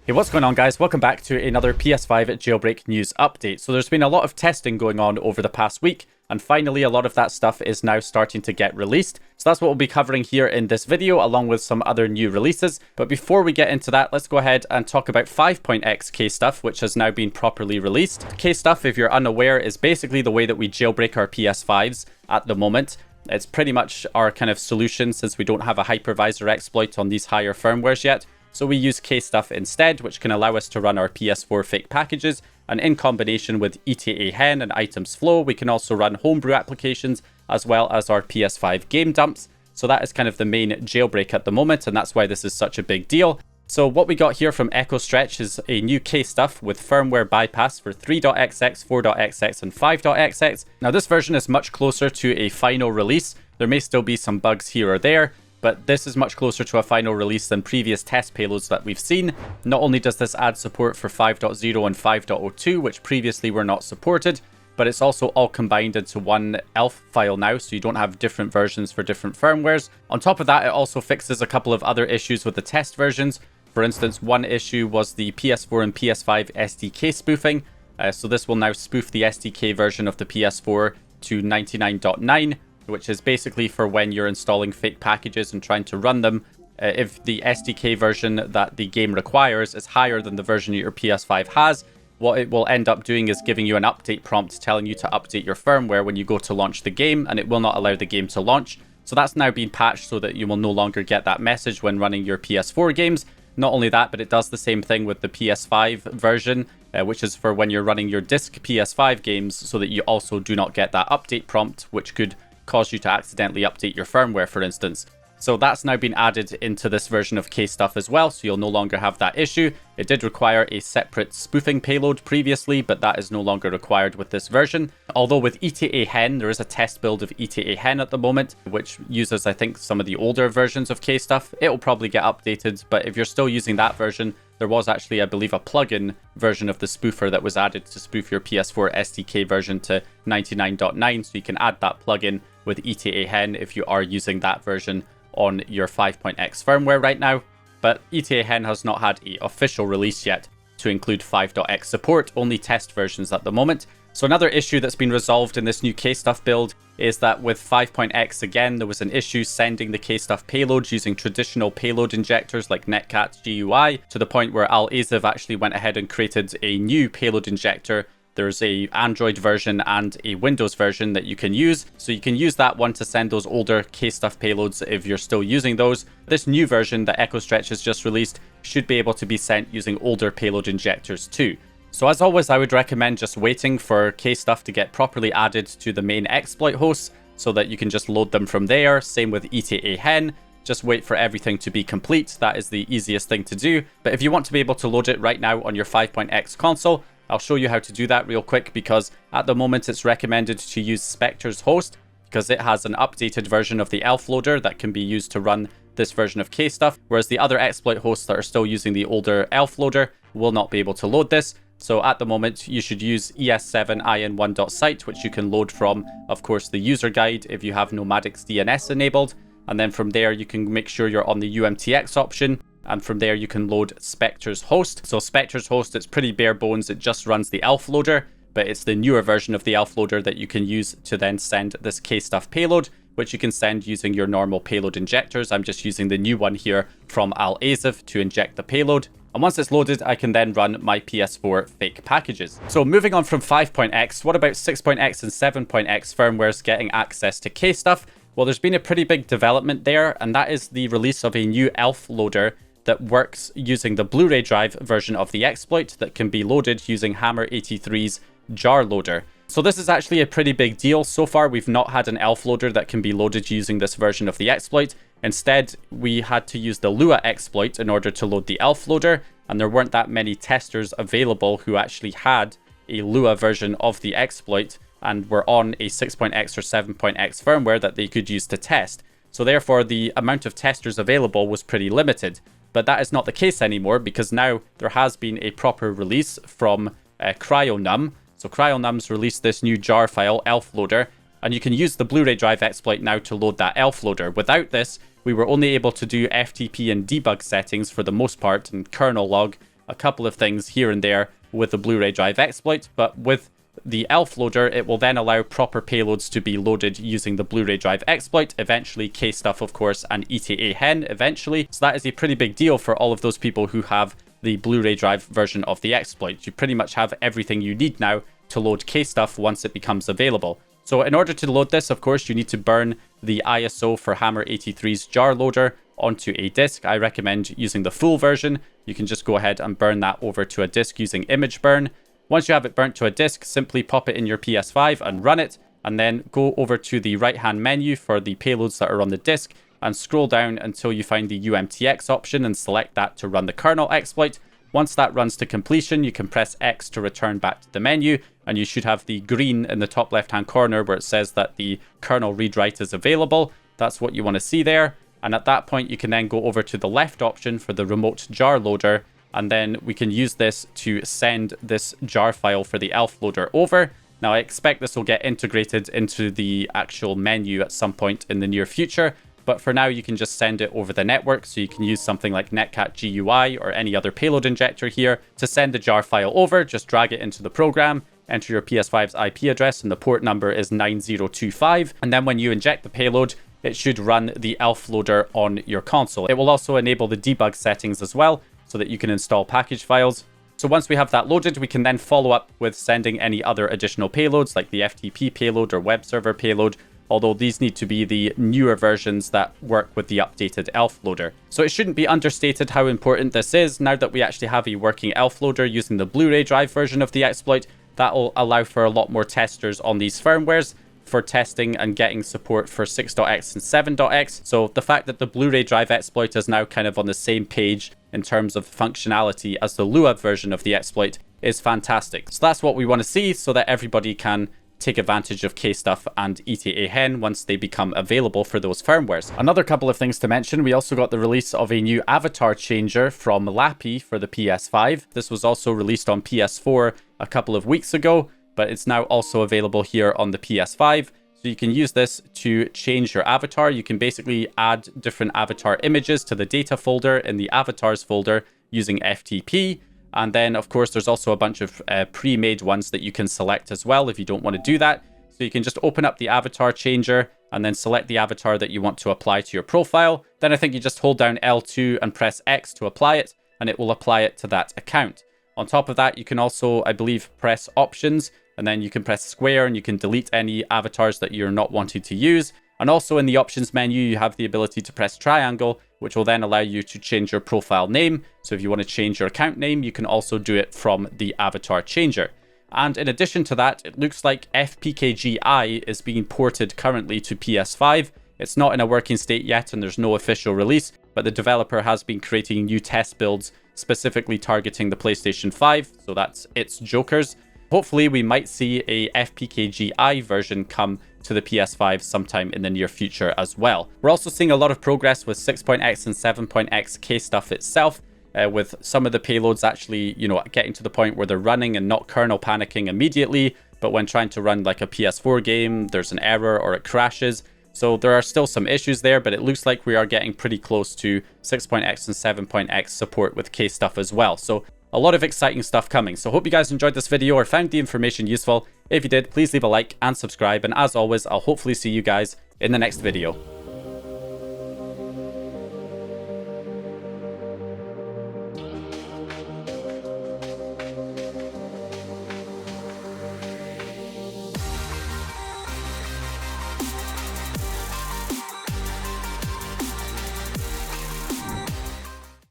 Hey, what's going on, guys? Welcome back to another PS5 Jailbreak news update. So there's been a lot of testing going on over the past week, and finally a lot of that stuff is now starting to get released. So that's what we'll be covering here in this video, along with some other new releases. But before we get into that, let's go ahead and talk about 5.x kstuff, which has now been properly released. Kstuff, if you're unaware, is basically the way that we jailbreak our PS5s at the moment. It's pretty much our kind of solution since we don't have a hypervisor exploit on these higher firmwares yet. So we use kstuff instead, which can allow us to run our PS4 fake packages, and in combination with ETA-hen and items flow, we can also run homebrew applications as well as our PS5 game dumps. So that is kind of the main jailbreak at the moment, and that's why this is such a big deal. So what we got here from EchoStretch is a new kstuff with firmware bypass for 3.xx, 4.xx, and 5.xx. Now this version is much closer to a final release. There may still be some bugs here or there, but this is much closer to a final release than previous test payloads that we've seen. Not only does this add support for 5.0 and 5.02, which previously were not supported, but it's also all combined into one ELF file now, so you don't have different versions for different firmwares. On top of that, it also fixes a couple of other issues with the test versions. For instance, one issue was the PS4 and PS5 SDK spoofing. So this will now spoof the SDK version of the PS4 to 99.9. which is basically for when you're installing fake packages and trying to run them. If the SDK version that the game requires is higher than the version your PS5 has, what it will end up doing is giving you an update prompt telling you to update your firmware when you go to launch the game, and it will not allow the game to launch. So that's now been patched so that you will no longer get that message when running your PS4 games. Not only that, but it does the same thing with the PS5 version, which is for when you're running your disc PS5 games, so that you also do not get that update prompt, which could cause you to accidentally update your firmware, for instance. So that's now been added into this version of kstuff as well, so you'll no longer have that issue. It did require a separate spoofing payload previously, but that is no longer required with this version. Although with ETA-hen, there is a test build of ETA-hen at the moment, which uses, I think, some of the older versions of kstuff. It will probably get updated, but if you're still using that version, there was actually, I believe, a plugin version of the spoofer that was added to spoof your PS4 SDK version to 99.9, so you can add that plugin with ETA-hen if you are using that version on your 5.x firmware right now. But ETA-hen has not had an official release yet to include 5.x support, only test versions at the moment. So another issue that's been resolved in this new kstuff build is that with 5.x again, there was an issue sending the kstuff payloads using traditional payload injectors like Netcat GUI, to the point where Al-Aziv actually went ahead and created a new payload injector. There's a Android version and a Windows version that you can use. So you can use that one to send those older kstuff payloads if you're still using those. This new version that EchoStretch has just released should be able to be sent using older payload injectors too. So as always, I would recommend just waiting for kstuff to get properly added to the main exploit hosts so that you can just load them from there. Same with ETA-hen. Just wait for everything to be complete. That is the easiest thing to do. But if you want to be able to load it right now on your 5.x console, I'll show you how to do that real quick, because at the moment it's recommended to use Spectre's host because it has an updated version of the ELF loader that can be used to run this version of kstuff, whereas the other exploit hosts that are still using the older ELF loader will not be able to load this. So at the moment you should use es7in1.site, which you can load from, of course, the user guide if you have Nomadic's DNS enabled, and then from there you can make sure you're on the UMTX option. And from there you can load Spectre's host. So Spectre's host, it's pretty bare bones. It just runs the ELF loader, but it's the newer version of the ELF loader that you can use to then send this kstuff payload, which you can send using your normal payload injectors. I'm just using the new one here from Al-Aziv to inject the payload. And once it's loaded, I can then run my PS4 fake packages. So moving on from 5.x, what about 6.x and 7.x firmwares getting access to kstuff? Well, there's been a pretty big development there, and that is the release of a new ELF loader that works using the Blu-ray drive version of the exploit that can be loaded using Hammer83's jar loader. So this is actually a pretty big deal. So far, we've not had an ELF loader that can be loaded using this version of the exploit. Instead, we had to use the Lua exploit in order to load the ELF loader, and there weren't that many testers available who actually had a Lua version of the exploit and were on a 6.x or 7.x firmware that they could use to test. So therefore, the amount of testers available was pretty limited. But that is not the case anymore, because now there has been a proper release from CryoNum. So CryoNum's released this new jar file, ELF loader, and you can use the Blu-ray drive exploit now to load that ELF loader. Without this, we were only able to do FTP and debug settings for the most part, and kernel log a couple of things here and there with the Blu-ray drive exploit, but with the ELF loader, it will then allow proper payloads to be loaded using the Blu-ray drive exploit, eventually kstuff, of course, and ETA-hen eventually. So that is a pretty big deal for all of those people who have the Blu-ray drive version of the exploit. You pretty much have everything you need now to load kstuff once it becomes available. So in order to load this, of course, you need to burn the ISO for Hammer 83's jar loader onto a disk. I recommend using the full version. You can just go ahead and burn that over to a disk using image burn. Once you have it burnt to a disk, simply pop it in your PS5 and run it, and then go over to the right-hand menu for the payloads that are on the disk and scroll down until you find the UMTX option and select that to run the kernel exploit. Once that runs to completion, you can press X to return back to the menu, and you should have the green in the top left-hand corner where it says that the kernel read-write is available. That's what you want to see there. And at that point, you can then go over to the left option for the remote jar loader, and then we can use this to send this jar file for the ELF loader over. Now, I expect this will get integrated into the actual menu at some point in the near future, but for now, you can just send it over the network, so you can use something like Netcat GUI or any other payload injector here to send the jar file over. Just drag it into the program, enter your PS5's IP address, and the port number is 9025, and then when you inject the payload, it should run the ELF loader on your console. It will also enable the debug settings as well, so that you can install package files. So once we have that loaded, we can then follow up with sending any other additional payloads like the FTP payload or web server payload, although these need to be the newer versions that work with the updated ELF loader. So it shouldn't be understated how important this is. Now that we actually have a working ELF loader using the Blu-ray drive version of the exploit, that will allow for a lot more testers on these firmwares for testing and getting support for 6.x and 7.x. So the fact that the Blu-ray drive exploit is now kind of on the same page in terms of functionality as the Lua version of the exploit is fantastic. So that's what we want to see, so that everybody can take advantage of kstuff and ETA-hen once they become available for those firmwares. Another couple of things to mention, we also got the release of a new avatar changer from Lappy for the PS5. This was also released on PS4 a couple of weeks ago, but it's now also available here on the PS5. So you can use this to change your avatar. You can basically add different avatar images to the data folder in the avatars folder using FTP. And then, of course, there's also a bunch of pre-made ones that you can select as well if you don't want to do that. So you can just open up the avatar changer and then select the avatar that you want to apply to your profile. Then I think you just hold down L2 and press X to apply it, and it will apply it to that account. On top of that, you can also, I believe, press options, and then you can press square and you can delete any avatars that you're not wanting to use. And also in the options menu, you have the ability to press triangle, which will then allow you to change your profile name. So if you want to change your account name, you can also do it from the avatar changer. And in addition to that, it looks like FPKGi is being ported currently to PS5. It's not in a working state yet and there's no official release, but the developer has been creating new test builds specifically targeting the PlayStation 5. So that's its jokers. Hopefully we might see a FPKGi version come to the PS5 sometime in the near future as well. We're also seeing a lot of progress with 6.x and 7.x kstuff itself, with some of the payloads actually, getting to the point where they're running and not kernel panicking immediately, but when trying to run like a PS4 game, there's an error or it crashes. So there are still some issues there, but it looks like we are getting pretty close to 6.x and 7.x support with kstuff as well. So a lot of exciting stuff coming. So hope you guys enjoyed this video or found the information useful. If you did, please leave a like and subscribe. And as always, I'll hopefully see you guys in the next video.